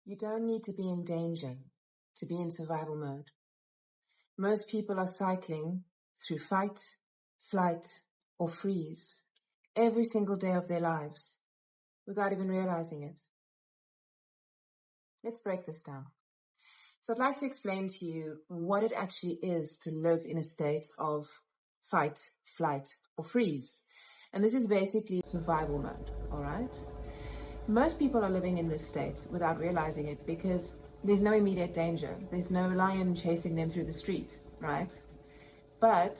You don't need to be in danger to be in survival mode. Most people are cycling through fight, flight, or freeze every single day of their lives without even realizing it. Let's break this down. So I'd like to explain to you what it actually is to live in a state of fight, flight, or freeze. And this is basically survival mode, all right? Most people are living in this state without realizing it because there's no immediate danger. There's no lion chasing them through the street, right? But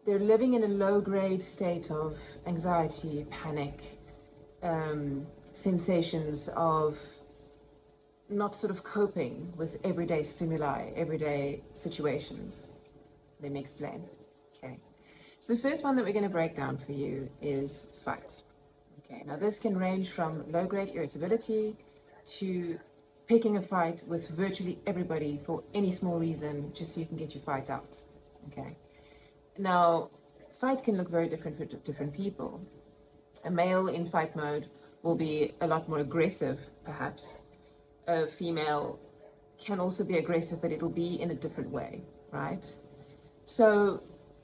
they're living in a low-grade state of anxiety, panic, sensations of not sort of coping with everyday stimuli, everyday situations. Let me explain. Okay. So the first one that we're going to break down for you is fight. Okay, now this can range from low-grade irritability to picking a fight with virtually everybody for any small reason, just so you can get your fight out. Okay. Now, fight can look very different for different people. A male in fight mode will be a lot more aggressive, perhaps. A female can also be aggressive, but it'll be in a different way, right? So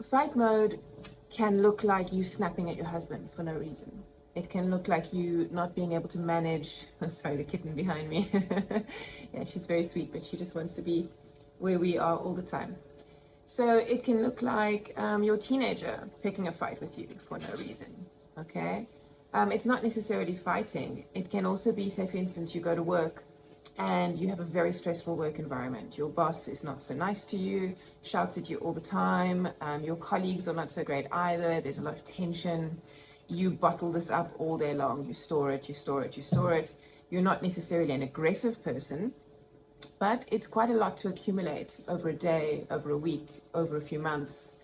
fight mode can look like you snapping at your husband for no reason. It can look like you not being able to manage, sorry, the kitten behind me. Yeah, she's very sweet, but she just wants to be where we are all the time. So it can look like your teenager picking a fight with you for no reason, okay? It's not necessarily fighting. It can also be, say, for instance, you go to work and you have a very stressful work environment. Your boss is not so nice to you, shouts at you all the time. Your colleagues are not so great either. There's a lot of tension. You bottle this up all day long. You store it, you store it, you store it. You're not necessarily an aggressive person, but it's quite a lot to accumulate over a day, over a week, over a few months.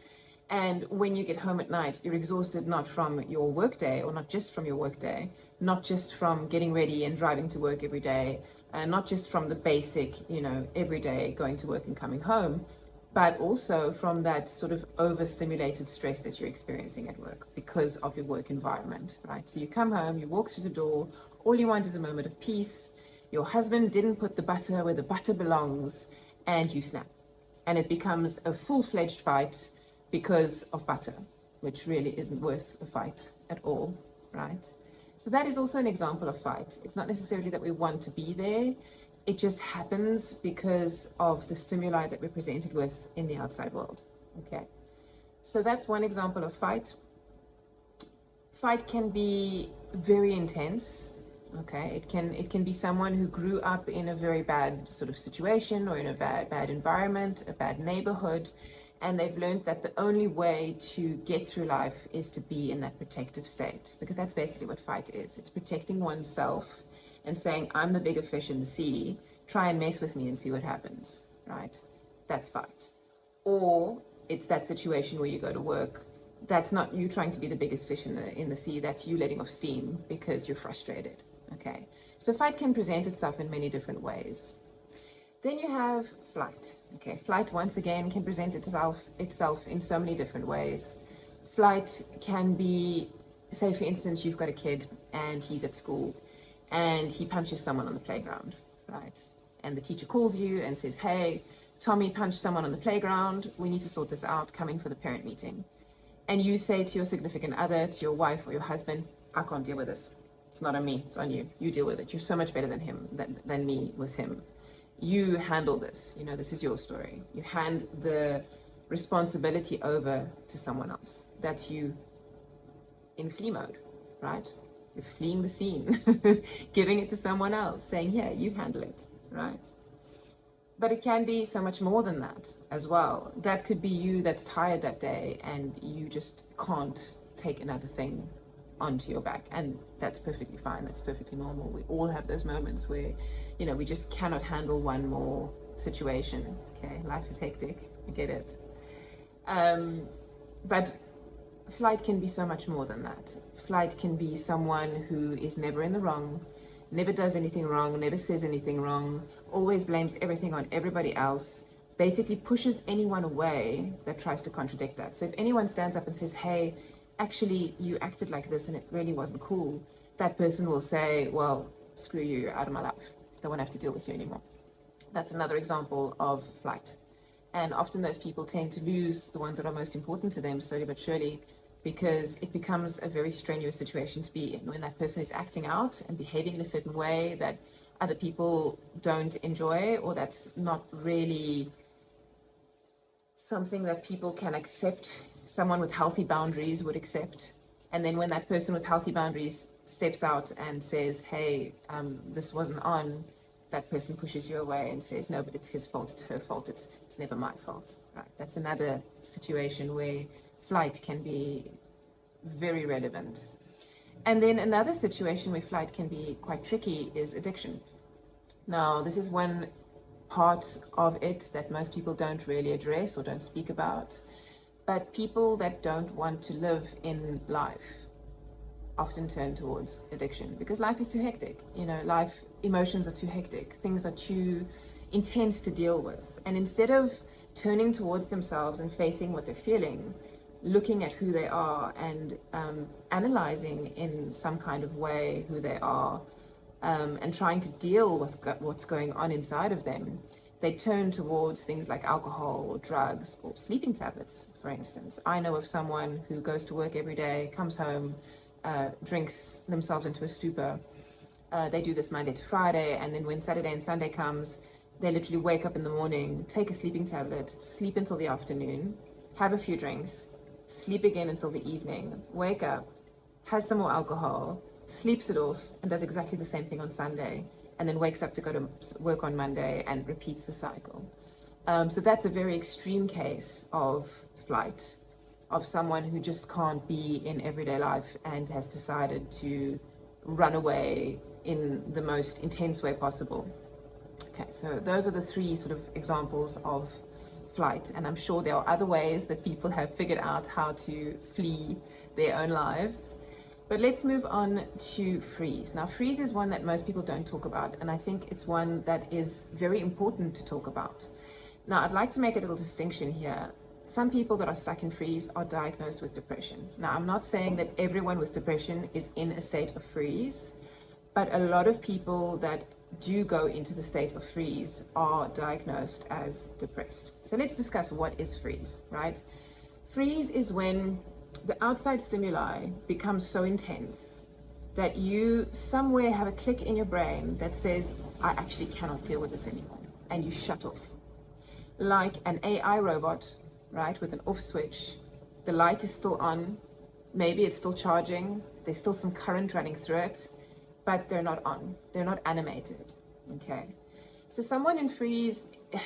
And when you get home at night, you're exhausted not from your workday, or not just from your workday, not just from getting ready and driving to work every day, not just from the basic, every day going to work and coming home, but also from that sort of overstimulated stress that you're experiencing at work because of your work environment, right? So you come home, you walk through the door, all you want is a moment of peace. Your husband didn't put the butter where the butter belongs, and you snap. And it becomes a full-fledged fight because of butter, which really isn't worth a fight at all, right? So that is also an example of fight. It's not necessarily that we want to be there. It just happens because of the stimuli that we're presented with in the outside world, okay? So that's one example of fight. Fight can be very intense, okay? It can be someone who grew up in a very bad sort of situation or in a bad environment, a bad neighborhood, and they've learned that the only way to get through life is to be in that protective state, because that's basically what fight is. It's protecting oneself and saying, I'm the bigger fish in the sea, try and mess with me and see what happens, right? That's fight. Or it's that situation where you go to work. That's not you trying to be the biggest fish in the sea, that's you letting off steam because you're frustrated, okay? So fight can present itself in many different ways. Then you have flight. Okay, flight once again can present itself in so many different ways. Flight can be, say for instance, you've got a kid and he's at school and he punches someone on the playground, right? And the teacher calls you and says, hey, Tommy punched someone on the playground. We need to sort this out. Come in for the parent meeting. And you say to your significant other, to your wife or your husband, I can't deal with this. It's not on me, it's on you. You deal with it. You're so much better than him, than me with him. You handle this, this is your story. You hand the responsibility over to someone else. That's you in flee mode, right? You're fleeing the scene, giving it to someone else, saying, yeah, you handle it, right? But it can be so much more than that as well. That could be you that's tired that day and you just can't take another thing onto your back, and that's perfectly fine. That's perfectly normal. We all have those moments where we just cannot handle one more situation. Okay, life is hectic, I get it, but flight can be so much more than that. Flight can be someone who is never in the wrong, never does anything wrong, never says anything wrong, always blames everything on everybody else, basically pushes anyone away that tries to contradict that. So if anyone stands up and says, hey, actually, you acted like this and it really wasn't cool, that person will say, well, screw you, you're out of my life. Don't want to have to deal with you anymore. That's another example of flight. And often those people tend to lose the ones that are most important to them slowly but surely, because it becomes a very strenuous situation to be in when that person is acting out and behaving in a certain way that other people don't enjoy, or that's not really something that people can accept, someone with healthy boundaries would accept. And then when that person with healthy boundaries steps out and says, hey, this wasn't on, that person pushes you away and says, no, but it's his fault, it's her fault, it's never my fault. Right? That's another situation where flight can be very relevant. And then another situation where flight can be quite tricky is addiction. Now, this is one part of it that most people don't really address or don't speak about. But people that don't want to live in life often turn towards addiction because life is too hectic. You know, emotions are too hectic. Things are too intense to deal with. And instead of turning towards themselves and facing what they're feeling, looking at who they are and analyzing in some kind of way who they are, and trying to deal with what's going on inside of them, they turn towards things like alcohol or drugs or sleeping tablets, for instance. I know of someone who goes to work every day, comes home, drinks themselves into a stupor. They do this Monday to Friday, and then when Saturday and Sunday comes, they literally wake up in the morning, take a sleeping tablet, sleep until the afternoon, have a few drinks, sleep again until the evening, wake up, has some more alcohol, sleeps it off, and does exactly the same thing on Sunday, and then wakes up to go to work on Monday and repeats the cycle. So that's a very extreme case of flight, of someone who just can't be in everyday life and has decided to run away in the most intense way possible. Okay, so those are the three sort of examples of flight, and I'm sure there are other ways that people have figured out how to flee their own lives. But let's move on to freeze. Now, freeze is one that most people don't talk about, and I think it's one that is very important to talk about. Now, I'd like to make a little distinction here. Some people that are stuck in freeze are diagnosed with depression. Now, I'm not saying that everyone with depression is in a state of freeze, but a lot of people that do go into the state of freeze are diagnosed as depressed. So let's discuss what is freeze, right? Freeze is when the outside stimuli becomes so intense that you somewhere have a click in your brain that says, I actually cannot deal with this anymore, and you shut off. Like an AI robot, right, with an off switch, the light is still on, maybe it's still charging, there's still some current running through it, but they're not on, they're not animated, okay? So someone in freeze,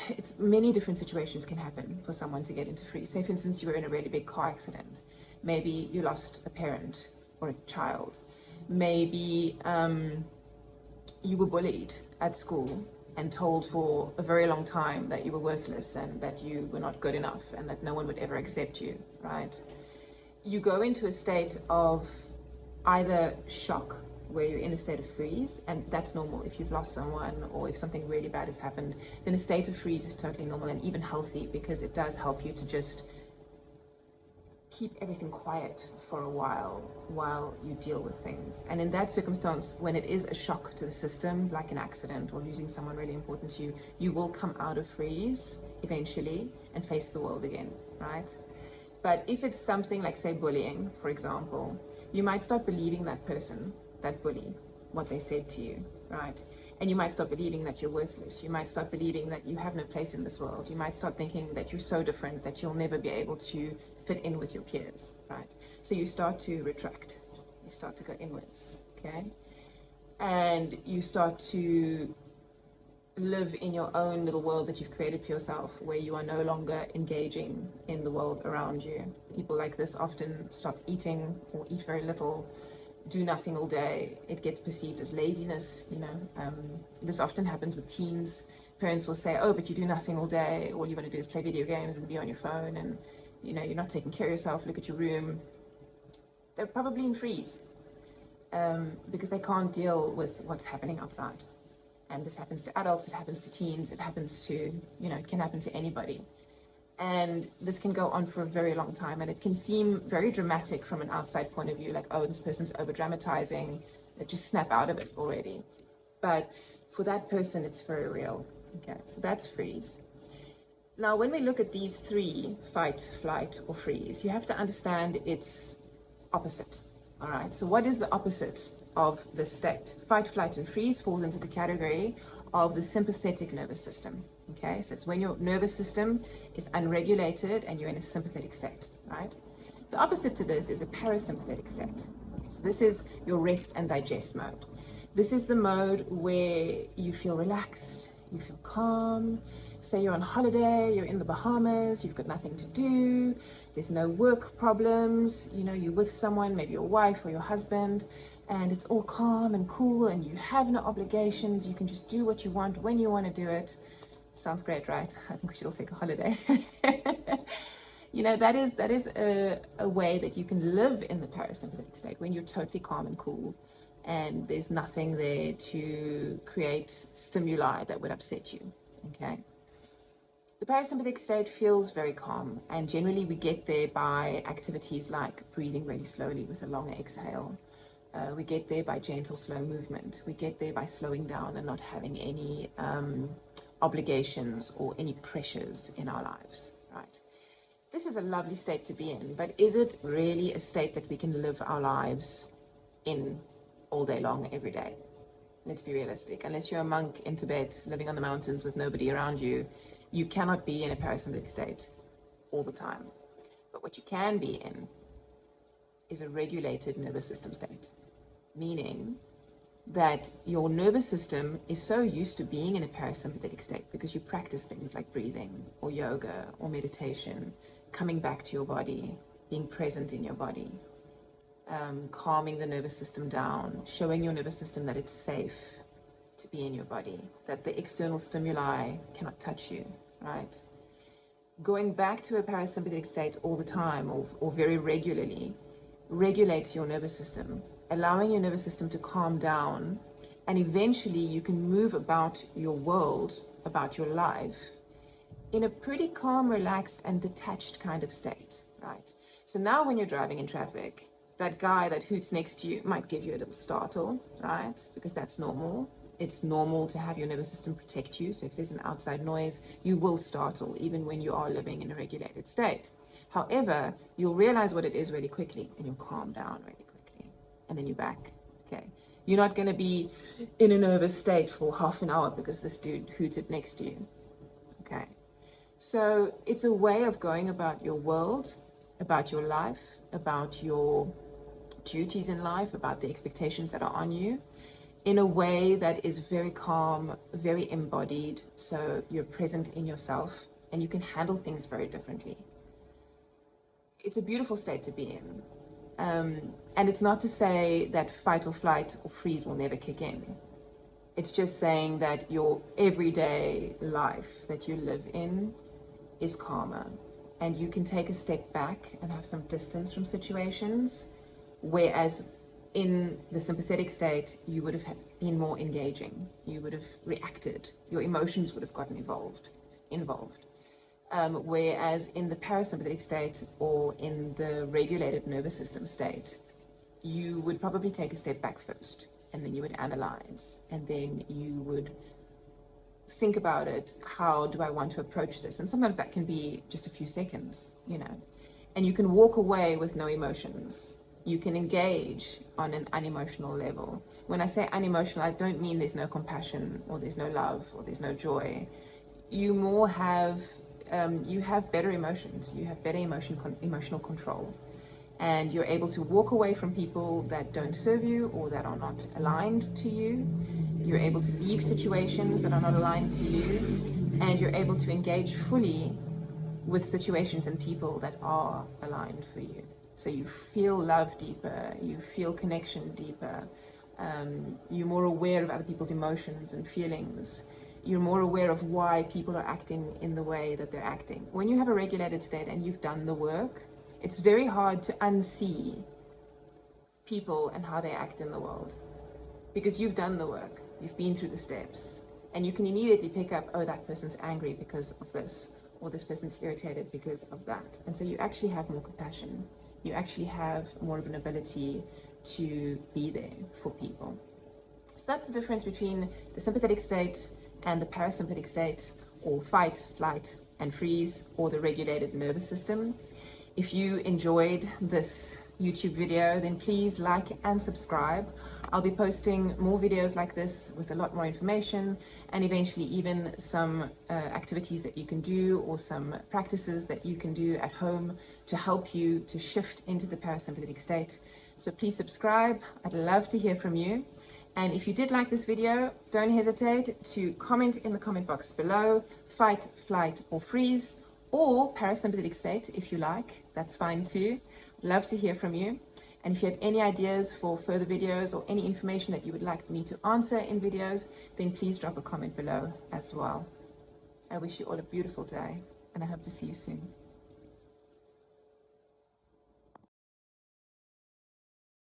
it's many different situations can happen for someone to get into freeze. Say, for instance, you were in a really big car accident. Maybe you lost a parent or a child. Maybe you were bullied at school and told for a very long time that you were worthless and that you were not good enough and that no one would ever accept you, right? You go into a state of either shock, where you're in a state of freeze, and that's normal. If you've lost someone or if something really bad has happened, then a state of freeze is totally normal and even healthy, because it does help you to just keep everything quiet for a while you deal with things. And in that circumstance, when it is a shock to the system, like an accident or losing someone really important to you, you will come out of freeze eventually and face the world again, right? But if it's something like, say, bullying, for example, you might start believing that person, that bully, what they said to you, right? And you might start believing that you're worthless. You might start believing that you have no place in this world. You might start thinking that you're so different that you'll never be able to fit in with your peers, right? So you start to retract. You start to go inwards, okay? And you start to live in your own little world that you've created for yourself, where you are no longer engaging in the world around you. People like this often stop eating or eat very little, do nothing all day. It gets perceived as laziness, you know. This often happens with teens. Parents will say, oh, but you do nothing all day. All you want to do is play video games and be on your phone, and, you know, you're not taking care of yourself. Look at your room. They're probably in freeze because they can't deal with what's happening outside. And this happens to adults, it happens to teens, it happens to, you know, it can happen to anybody. And this can go on for a very long time, and it can seem very dramatic from an outside point of view, like, oh, this person's over dramatizing, just snap out of it already. but for that person, it's very real. Okay, so that's freeze. Now, when we look at these three, fight, flight, or freeze, you have to understand its opposite. All right, so what is the opposite of this state? Fight, flight, and freeze falls into the category of the sympathetic nervous system. Okay, so it's when your nervous system is unregulated and you're in a sympathetic state, right? The opposite to this is a parasympathetic state. Okay, so this is your rest and digest mode. This is the mode where you feel relaxed, you feel calm. Say you're on holiday, you're in the Bahamas, you've got nothing to do, there's no work problems, you know, you're with someone, maybe your wife or your husband, and it's all calm and cool and you have no obligations, you can just do what you want when you want to do it. Sounds great, right? I think we should all take a holiday. You know, that is a way that you can live in the parasympathetic state, when you're totally calm and cool and there's nothing there to create stimuli that would upset you. Okay. The parasympathetic state feels very calm, and generally we get there by activities like breathing really slowly with a long exhale. We get there by gentle, slow movement. We get there by slowing down and not having any obligations or any pressures in our lives, right? This is a lovely state to be in, but is it really a state that we can live our lives in all day long, every day? Let's be realistic. Unless you're a monk in Tibet living on the mountains with nobody around you, you cannot be in a parasympathetic state all the time. But what you can be in is a regulated nervous system state, meaning that your nervous system is so used to being in a parasympathetic state because you practice things like breathing or yoga or meditation, coming back to your body, being present in your body, calming the nervous system down, showing your nervous system that it's safe to be in your body, that the external stimuli cannot touch you, right? Going back to a parasympathetic state all the time or very regularly regulates your nervous system, allowing your nervous system to calm down, and eventually you can move about your world, about your life, in a pretty calm, relaxed, and detached kind of state, right? So now when you're driving in traffic, that guy that hoots next to you might give you a little startle, right? Because that's normal. It's normal to have your nervous system protect you. So if there's an outside noise, you will startle even when you are living in a regulated state. However, you'll realize what it is really quickly and you'll calm down really quickly. And then you're back, okay? You're not gonna be in a nervous state for half an hour because this dude hooted next to you, okay? So it's a way of going about your world, about your life, about your duties in life, about the expectations that are on you, in a way that is very calm, very embodied, so you're present in yourself and you can handle things very differently. It's a beautiful state to be in. And it's not to say that fight or flight or freeze will never kick in. It's just saying that your everyday life that you live in is calmer, and you can take a step back and have some distance from situations, whereas in the sympathetic state, you would have been more engaging. You would have reacted. Your emotions would have gotten involved. Whereas in the parasympathetic state or in the regulated nervous system state, you would probably take a step back first, and then you would analyze, and then you would think about it. How do I want to approach this? And sometimes that can be just a few seconds, you know, and you can walk away with no emotions. You can engage on an unemotional level. When I say unemotional, I don't mean there's no compassion or there's no love or there's no joy. You more have, you have better emotions. You have better emotional control. And you're able to walk away from people that don't serve you or that are not aligned to you. You're able to leave situations that are not aligned to you. And you're able to engage fully with situations and people that are aligned for you. So you feel love deeper, you feel connection deeper, you're more aware of other people's emotions and feelings. You're more aware of why people are acting in the way that they're acting. When you have a regulated state and you've done the work, it's very hard to unsee people and how they act in the world, because you've done the work, you've been through the steps, and you can immediately pick up, oh, that person's angry because of this, or this person's irritated because of that. And so you actually have more compassion. You actually have more of an ability to be there for people. So that's the difference between the sympathetic state and the parasympathetic state, or fight, flight, and freeze, or the regulated nervous system. If you enjoyed this YouTube video, then please like and subscribe. I'll be posting more videos like this with a lot more information, and eventually even some activities that you can do, or some practices that you can do at home to help you to shift into the parasympathetic state. So please subscribe. I'd love to hear from you. And if you did like this video, don't hesitate to comment in the comment box below, fight, flight, or freeze, or parasympathetic state if you like. That's fine too. Love to hear from you. And if you have any ideas for further videos or any information that you would like me to answer in videos, then please drop a comment below as well. I wish you all a beautiful day, and I hope to see you soon.